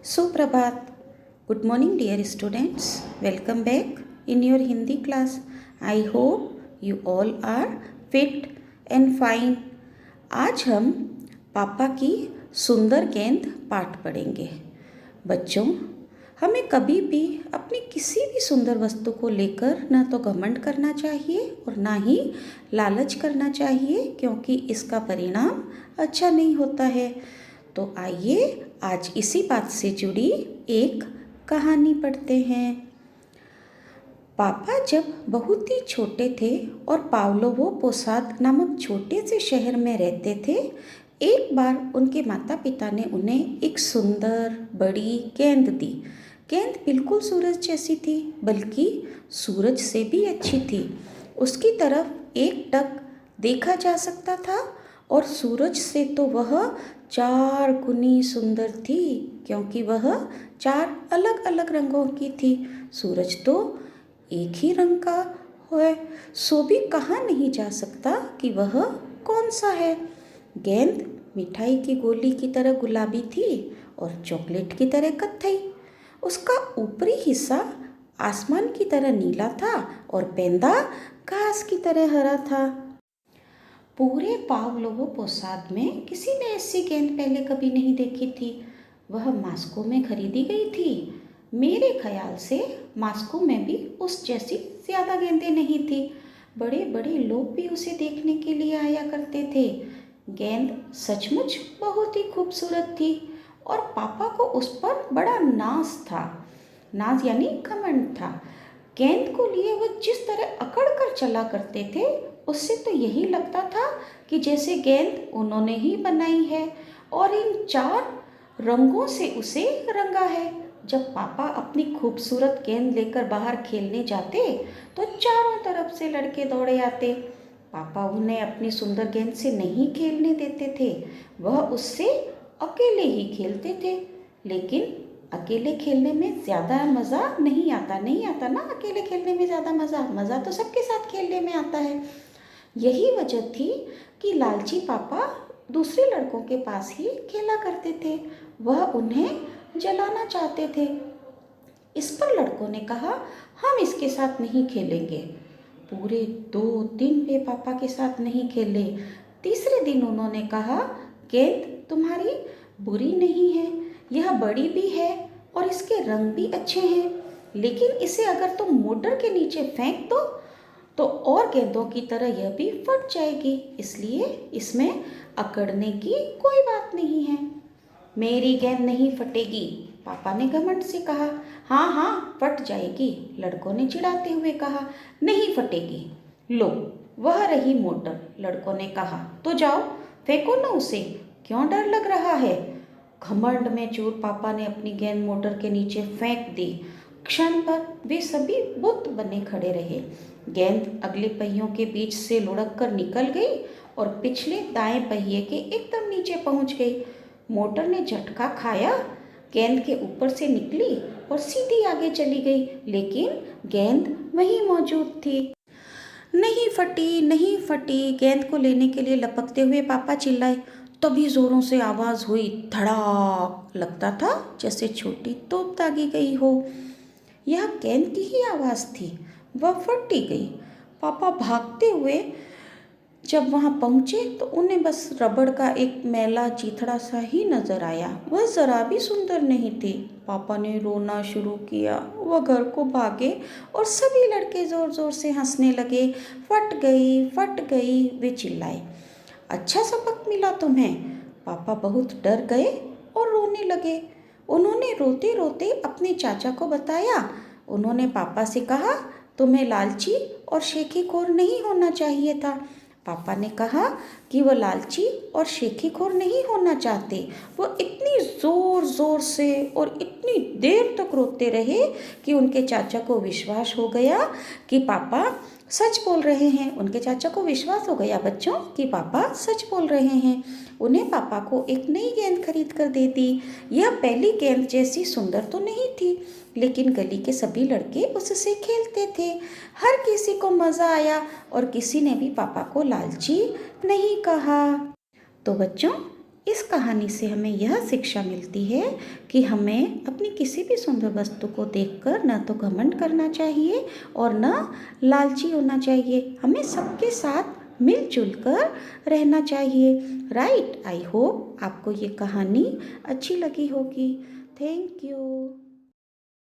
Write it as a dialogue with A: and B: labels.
A: Suprabhat. Good morning, dear students. Welcome back in your Hindi class. I hope you all are fit and fine. आज हम पापा की सुंदर गेंद पाठ पढ़ेंगे। बच्चों, हमें कभी भी अपनी किसी भी सुंदर वस्तु को लेकर ना तो घमंड करना चाहिए और ना ही लालच करना चाहिए, क्योंकि इसका परिणाम अच्छा नहीं होता है। तो आइए आज इसी बात से जुड़ी एक कहानी पढ़ते हैं। पापा जब बहुत ही छोटे थे और पावलोवो पोसाद नामक छोटे से शहर में रहते थे, एक बार उनके माता पिता ने उन्हें एक सुंदर बड़ी गेंद दी। गेंद बिल्कुल सूरज जैसी थी, बल्कि सूरज से भी अच्छी थी। उसकी तरफ एक टक देखा जा सकता था और सूरज से तो वह 4 गुनी सुंदर थी, क्योंकि वह 4 अलग अलग रंगों की थी। सूरज तो एक ही रंग का है, सो भी कहा नहीं जा सकता कि वह कौन सा है। गेंद मिठाई की गोली की तरह गुलाबी थी और चॉकलेट की तरह कत्थई। उसका ऊपरी हिस्सा आसमान की तरह नीला था और पेंदा घास की तरह हरा था। पूरे पावलोवो पोसाद में किसी ने ऐसी गेंद पहले कभी नहीं देखी थी। वह मास्को में खरीदी गई थी। मेरे ख्याल से मास्को में भी उस जैसी ज़्यादा गेंदें नहीं थी। बड़े बड़े लोग भी उसे देखने के लिए आया करते थे। गेंद सचमुच बहुत ही खूबसूरत थी और पापा को उस पर बड़ा नाज था। नाज यानी घमंड था। गेंद को लिए वह जिस तरह अकड़ कर चला करते थे, उससे तो यही लगता था कि जैसे गेंद उन्होंने ही बनाई है और इन 4 रंगों से उसे रंगा है। जब पापा अपनी खूबसूरत गेंद लेकर बाहर खेलने जाते तो चारों तरफ से लड़के दौड़े आते। पापा उन्हें अपनी सुंदर गेंद से नहीं खेलने देते थे, वह उससे अकेले ही खेलते थे। लेकिन अकेले खेलने में ज़्यादा मज़ा नहीं आता ना। अकेले खेलने में ज़्यादा मज़ा तो सबके साथ खेलने में आता है। यही वजह थी कि लालची पापा दूसरे लड़कों के पास ही खेला करते थे। वह उन्हें जलाना चाहते थे। इस पर लड़कों ने कहा, हम इसके साथ नहीं खेलेंगे। पूरे 2 दिन वे पापा के साथ नहीं खेले। तीसरे दिन उन्होंने कहा, गेंद तुम्हारी बुरी नहीं है, यह बड़ी भी है और इसके रंग भी अच्छे हैं, लेकिन इसे अगर तुम मोटर के नीचे फेंक दो तो और गेंदों की तरह यह भी फट जाएगी, इसलिए इसमें अकड़ने की कोई बात नहीं है। मेरी गेंद नहीं फटेगी, पापा ने घमंड से कहा। हाँ हाँ फट जाएगी, लड़कों ने चिढ़ाते हुए कहा। नहीं फटेगी। लो, वह रही मोटर, लड़कों ने कहा। तो जाओ फेंको ना उसे, क्यों डर लग रहा है। घमंड में चूर पापा ने अपनी गेंद मोटर के नीचे फेंक दी। क्षण पर वे सभी बुत बने खड़े रहे। गेंद अगले पहियों के बीच से लुढ़क कर निकल गई और पिछले दाएं पहिए के एकदम नीचे पहुंच गई। मोटर ने झटका खाया, गेंद के ऊपर से निकली और सीधी आगे चली गई, लेकिन गेंद वहीं मौजूद थी। नहीं फटी, गेंद को लेने के लिए लपकते हुए पापा चिल्लाए। तभी जोरों से आवाज़ हुई, धड़ाक। लगता था जैसे छोटी तोप दागी गई हो। यह गेंद की ही आवाज़ थी। वह फट ही गई। पापा भागते हुए जब वहाँ पहुँचे तो उन्हें बस रबड़ का एक मैला चीथड़ा सा ही नजर आया। वह ज़रा भी सुंदर नहीं थी। पापा ने रोना शुरू किया। वह घर को भागे और सभी लड़के ज़ोर ज़ोर से हंसने लगे। फट गई, वे चिल्लाए। अच्छा सबक मिला तुम्हें। पापा बहुत डर गए और रोने लगे। उन्होंने रोते रोते अपने चाचा को बताया। उन्होंने पापा से कहा, तुम्हें लालची और शेखीखोर नहीं होना चाहिए था। पापा ने कहा कि वह लालची और शेखीखोर नहीं होना चाहते। वो इतनी ज़ोर ज़ोर से और इतनी देर तक रोते रहे कि उनके चाचा को विश्वास हो गया कि पापा सच बोल रहे हैं। उनके चाचा को विश्वास हो गया बच्चों कि पापा सच बोल रहे हैं। उन्हें पापा को एक नई गेंद खरीद कर दे दी। यह पहली गेंद जैसी सुंदर तो नहीं थी, लेकिन गली के सभी लड़के उससे खेलते थे। हर किसी को मज़ा आया और किसी ने भी पापा को लालची नहीं कहा। तो बच्चों, इस कहानी से हमें यह शिक्षा मिलती है कि हमें अपनी किसी भी सुंदर वस्तु को देखकर न तो घमंड करना चाहिए और न लालची होना चाहिए। हमें सबके साथ मिलजुल कर रहना चाहिए। राइट। आई होप आपको ये कहानी अच्छी लगी होगी। Thank you.